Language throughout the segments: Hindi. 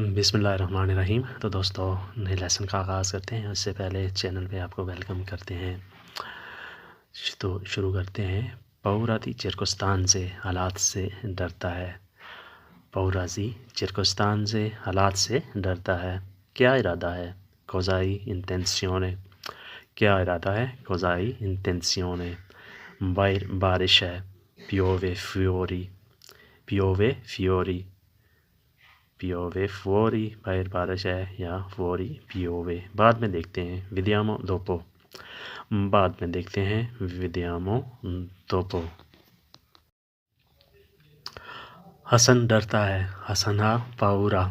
बिस्मिल्लाहिर्रहमानिर्रहीम। तो दोस्तों, नए लेसन का आगाज़ करते हैं। उससे पहले चैनल पे आपको वेलकम करते हैं। तो शुरू करते हैं। पौराती चिरकुस्तान से हालात से डरता है। पौराजी चिरकुस्तान से हालात से डरता है। क्या इरादा है? कोज़ाई इंटेंसियोने। क्या इरादा है? कोज़ाई इंटेंसियोने। बारिश है। पियोवे फ्योरी। पियोवे फ्योरी। पियोवे फोरी बाहर बारिश है या फोरी पियोवे। बाद में देखते हैं विदियामो दोपो। बाद में देखते हैं विदियामो दोपो। हसन डरता है। हसना पाउरा।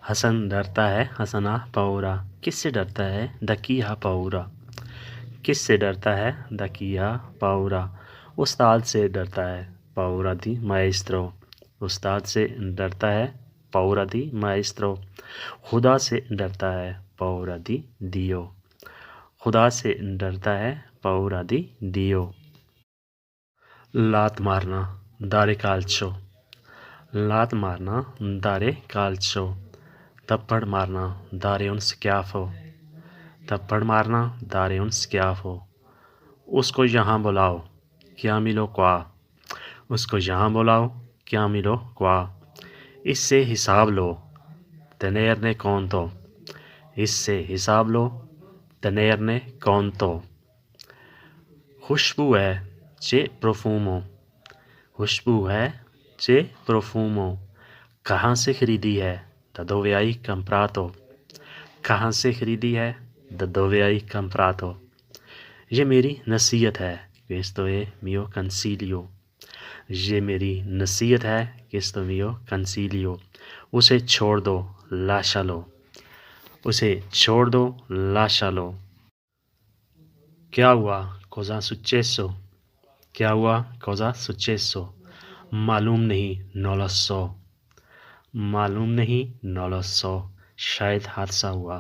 हसन डरता है। हसना पाउरा। किससे डरता है? दकिया पाउरा। किससे डरता है? दकिया पाउरा। उस्ताद से डरता है। पाउरा दी माएस्त्रो। उस्ताद से डरता है। पाउरा दी माएस्त्रो। खुदा से डरता है। पाउरा दी दियो। खुदा से डरता है। पाउरा दी दियो। लात मारना। दारे काल्चो। लात मारना। दारे काल्चो। थप्पड़ मारना। दारे उन स्क्याफो। थप्पड़ मारना। दारे उन स्क्याफो। उसको यहाँ बुलाओ। क्या मिलो क्वा। उसको यहाँ बुलाओ। क्या मिलो क्वा। इससे हिसाब लो। तनेरने कौन तो। इससे हिसाब लो। तनेरने कौन तो। खुशबू है। चे प्रोफूमो। खुशबू है। चे प्रोफूमो। कहाँ से खरीदी है? ददोवेआई कंप्रातो। कहाँ से खरीदी है? ददोवेआई कंप्रातो। ये मेरी नसीहत है। क्वेस्तो ए मियो कंसीलियो। ये मेरी नसीहत है। क्वेस्तो मियो कंसीलियो। उसे छोड़ दो। लाशा लो। उसे छोड़ दो। लाशा लो। क्या हुआ? कोज़ा सुचेसो। क्या हुआ? कोज़ा सुचेसो। मालूम नहीं। नोलसो। मालूम नहीं। नोलसो। शायद हादसा हुआ।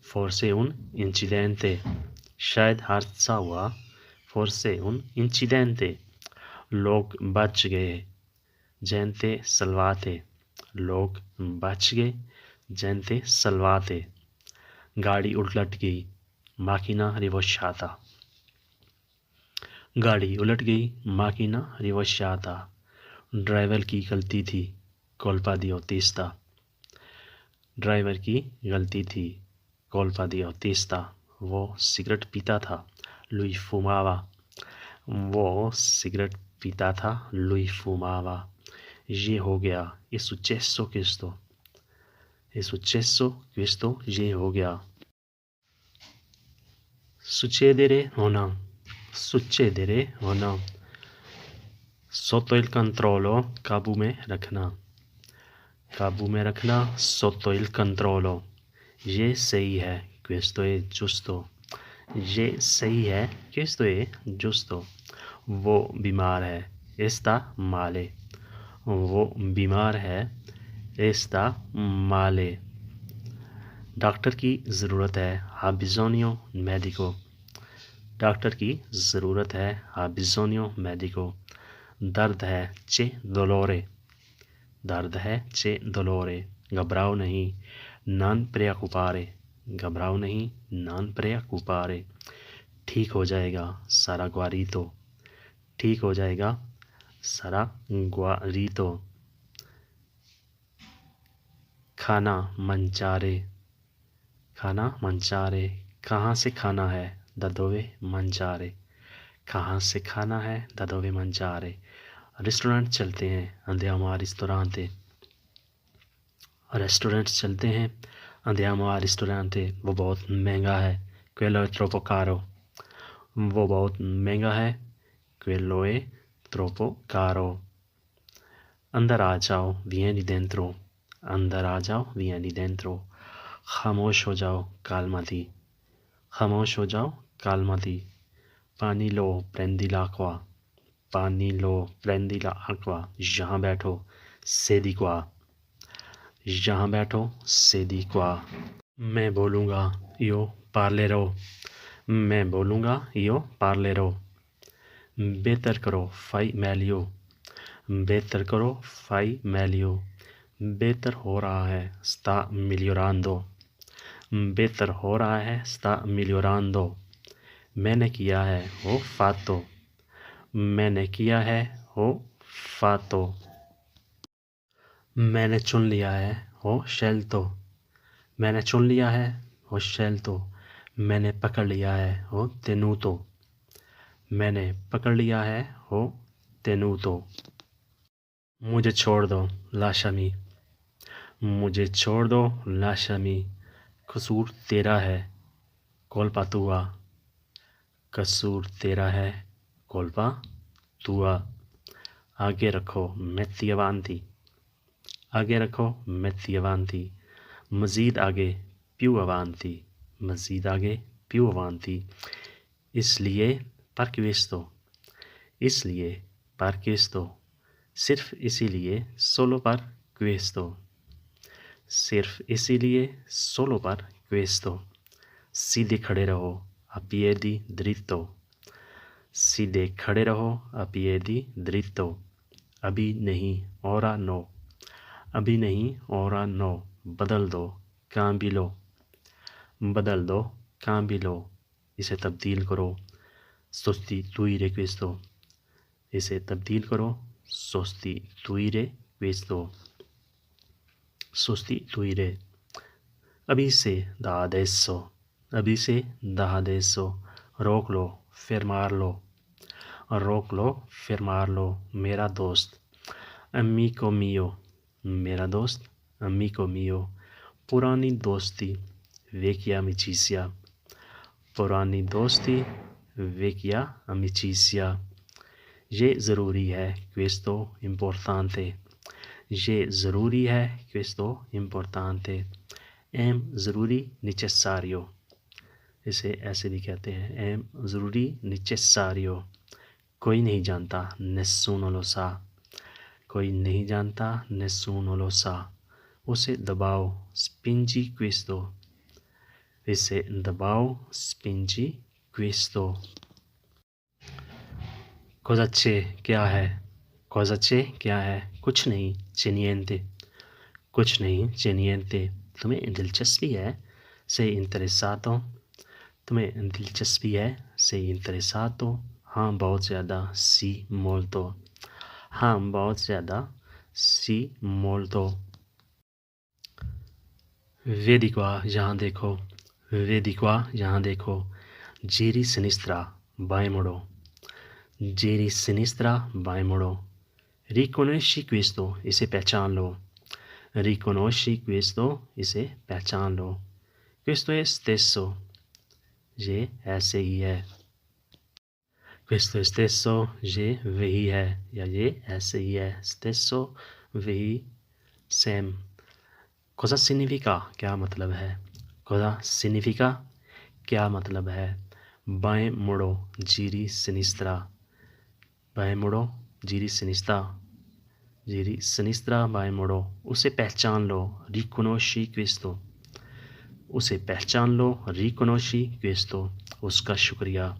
फोर्से उन इंसिडेंटे। शायद हादसा हुआ। फोर्से उन इंसिडेंटे। लोग बच गए। जेंते सलवाते। लोग बच गए। जेंते सलवाते। गाड़ी उलट गई। माकिना रिवोशाता। गाड़ी उलट गई। माकिना रिवोशाता। ड्राइवर की गलती थी। कोल्पा दी ऑटिस्टा। ड्राइवर की गलती थी। कोल्पा दी ऑटिस्टा। वो सिगरेट पीता था। लुई फुमावा। वो सिगरेट पीता था। लुई फुमावा। ये हो गया। ये सुचेसो क्रिस्तो। ये सुचेसो क्रिस्तो। ये हो गया। सुचेदेरे होना। सुचेदेरे होना। सोतो इल कंट्रोलो। काबू में रखना। काबू में रखना। सोतो इल कंट्रोलो। ये सही है। क्वेस्तो ए जुस्तो। ये सही है। क्वेस्तो ए जुस्तो। वो बीमार है। एस्ता माले। वो बीमार है। एस्ता माले। डॉक्टर की ज़रूरत है। हाबिज़ोनियो मेडिको। डॉक्टर की ज़रूरत है। हाबिज़ोनियो मेडिको। दर्द है। चे दोलोरे। दर्द है। चे दोलोरे। घबराओ नहीं। नान प्रेयाकुपारे। घबराओ नहीं। नान प्रेयाकुपारे। ठीक हो जाएगा। सारा ग्वारीतो। ठीक हो जाएगा। सारा ग्वारीतो। खाना मंचारे। खाना मंचारे। कहाँ से खाना है? ददोवे मंचारे। कहाँ से खाना है? ददोवे मंचारे। रेस्टोरेंट चलते हैं। अंदियामा रिस्टोरांते। रेस्टोरेंट चलते हैं। अंदियामा रिस्टोरांते। वो बहुत महंगा है। क्वेलो ट्रोपो कारो। वो बहुत महंगा है। क्वेलोए ट्रोपो कारो। अंदर आ जाओ। विएनी डेंट्रो। अंदर आ जाओ। विएनी डेंट्रो। खामोश हो जाओ। कालमाती। खामोश हो जाओ। कालमाती। पानी लो। प्रेंदिला क्वा। पानी लो। प्रेंदिला अक्वा। यहाँ बैठो। सेदी क्वा। यहाँ बैठो। सेदी क्वा। मैं बोलूँगा। यो पार्लेरो। मैं बोलूँगा। यो पार्लेरो। बेहतर करो। फाई मैलियो। बेहतर करो। फाई मैलियो। बेहतर हो रहा है, sta migliorando। बेहतर हो रहा है, sta migliorando। मैंने किया है, ho fatto। मैंने किया है, ho fatto। मैंने चुन लिया है, ho scelto। मैंने चुन लिया है, ho scelto। मैंने पकड़ लिया है, ho tenuto। मैंने पकड़ लिया है, हो tenuto। मुझे छोड़ दो, lasciami। मुझे छोड़ दो, lasciami। कसूर तेरा है, colpa tua। कसूर तेरा है, colpa tua। आगे रखो, metti avanti। आगे रखो, metti avanti। मज़ीद आगे, più avanti। मज़ीद आगे, più avanti। इसलिए, per questo। इसलिए, per questo। सिर्फ इसीलिए, solo per questo। सिर्फ इसीलिए, solo per questo। सीधे खड़े रहो, a piedi dritto। सीधे खड़े रहो, a piedi dritto। अभी नहीं, ora no। अभी नहीं, ora no। बदल दो, cambio। बदल दो, cambio। इसे तब्दील करो, sostituire questo। इसे तब्दील करो, sostituire questo। sostituire। अभी से, da adesso। अभी से, da adesso। रोक लो, fermar लो। रोक लो, fermar लो। मेरा दोस्त, amico mio। मेरा दोस्त, amico mio। पुरानी दोस्ती, vecchia amicizia। पुरानी दोस्ती, vecchia amicizia। ये ज़रूरी है, questo importante। ये ज़रूरी है, questo importante। एम ज़रूरी, necessario। इसे ऐसे भी कहते हैं, एम ज़रूरी, necessario। कोई नहीं जानता, nessuno lo sa। कोई नहीं जानता, nessuno lo sa। उसे दबाओ, spingi questo। इसे दबाओ, spingi questo। cosa c'è, क्या है। cosa c'è, क्या है। कुछ नहीं, c'è niente। कुछ नहीं, c'è niente। तुम्हें दिलचस्पी है, sei interessato। तुम्हें दिलचस्पी है, sei interessato। हाँ बहुत ज़्यादा, sì molto। हाँ बहुत ज़्यादा, sì molto। vedi qua, यहाँ देखो। vedi qua, यहाँ देखो। giri sinistra, बाएं मुड़ो। giri sinistra, बाएं मुड़ो। riconosci questo, इसे पहचान लो। riconosci questo, इसे पहचान लो। questo è stesso, ये ऐसे ही है। questo è stesso, ये वही है, या ये ऐसे ही है। stesso, वही, सेम। cosa significa, क्या मतलब है। cosa significa, क्या मतलब है। बाएं मुड़ो, giri sinistra। बाएं मुड़ो, giri sinistra। giri sinistra, बाएं मुड़ो। उसे पहचान लो, riconosci questo। उसे पहचान लो, riconosci questo। उसका शुक्रिया,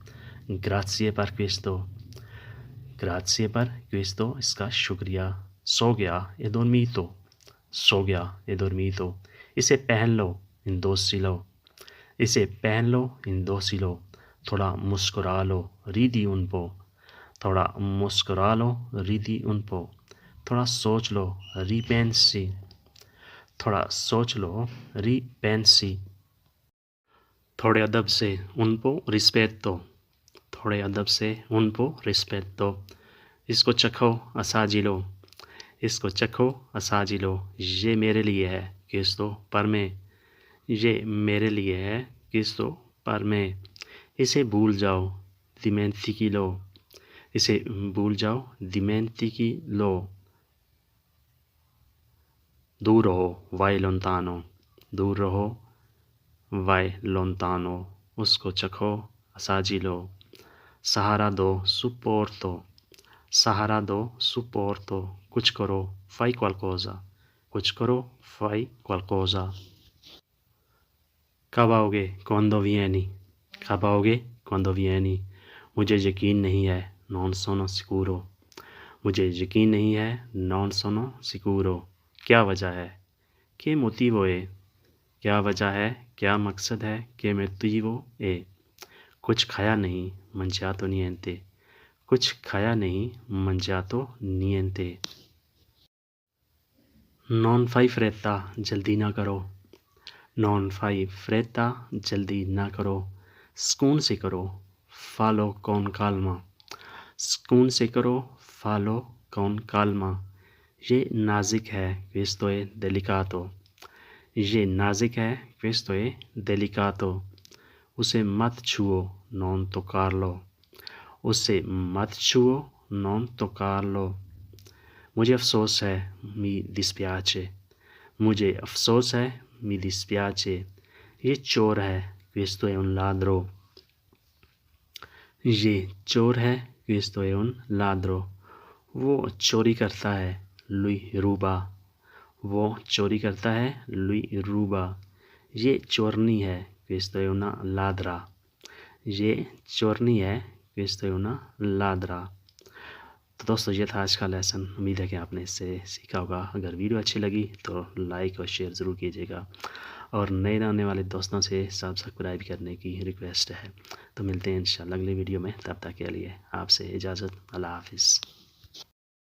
grazie per questo। grazie per questo, इसका शुक्रिया। सो गया, e dormito। सो गया, e dormito। इसे पहन लो, indossilo। इसे पहन लो, indossilo। थोड़ा मुस्कुरा लो, ridi un po। थोड़ा मुस्कुरा लो, ridi un po। थोड़ा सोच लो, ripensi। थोड़ा सोच लो, ripensi। थोड़े अदब से, un po rispetto। थोड़े अदब से, un po rispetto। इसको चखो, asagilo। इसको चखो, asagilo। ये मेरे लिए है, questo per me। ये मेरे लिए है, questo per me। इसे भूल जाओ, dimentichilo। इसे भूल जाओ, dimentichilo। दूर रहो, vai lontano। दूर रहो, vai lontano। उसको चखो, asagilo। सहारा दो, supporto। सहारा दो, supporto। कुछ करो, fai qualcosa। कुछ करो, fai qualcosa। कब आओगे, quando vieni। कब आओगे, quando vieni। मुझे यकीन नहीं है, non sono sicuro। मुझे यकीन नहीं है, non sono sicuro। क्या वजह है? ¿Qué motivo है? क्या वजह है? क्या मकसद है? ¿Qué motivo है? कुछ खाया नहीं, mangiato niente। कुछ खाया नहीं, mangiato niente। Non fai fretta, जल्दी ना करो। Non fai fretta, जल्दी ना करो। सुकून से करो, fallo con calma। सुकून से करो, fallo con calma। ये नाजुक है, questo è delicato। ये नाजुक है, questo è delicato। उसे मत छुओ, non toccarlo। उसे मत छुओ, non toccarlo। मुझे अफ़सोस है, mi dispiace। मुझे अफ़सोस है, mi dispiace। ये चोर है, questo è un ladro। ये चोर है, questo è un ladro। वो चोरी करता है, lui ruba। वो चोरी करता है, lui ruba। ये चोरनी है, questo è una ladra। ये चोरनी है, questo è una ladra। तो दोस्तों ये था आज का लेसन। उम्मीद है कि आपने इससे सीखा होगा। अगर वीडियो अच्छी लगी तो लाइक और शेयर ज़रूर कीजिएगा और नए आने वाले दोस्तों से सब्सक्राइब करने की रिक्वेस्ट है। तो मिलते हैं इंशाल्लाह अगले वीडियो में। तब तक के लिए आपसे इजाज़त। अल्लाह हाफ़िज़।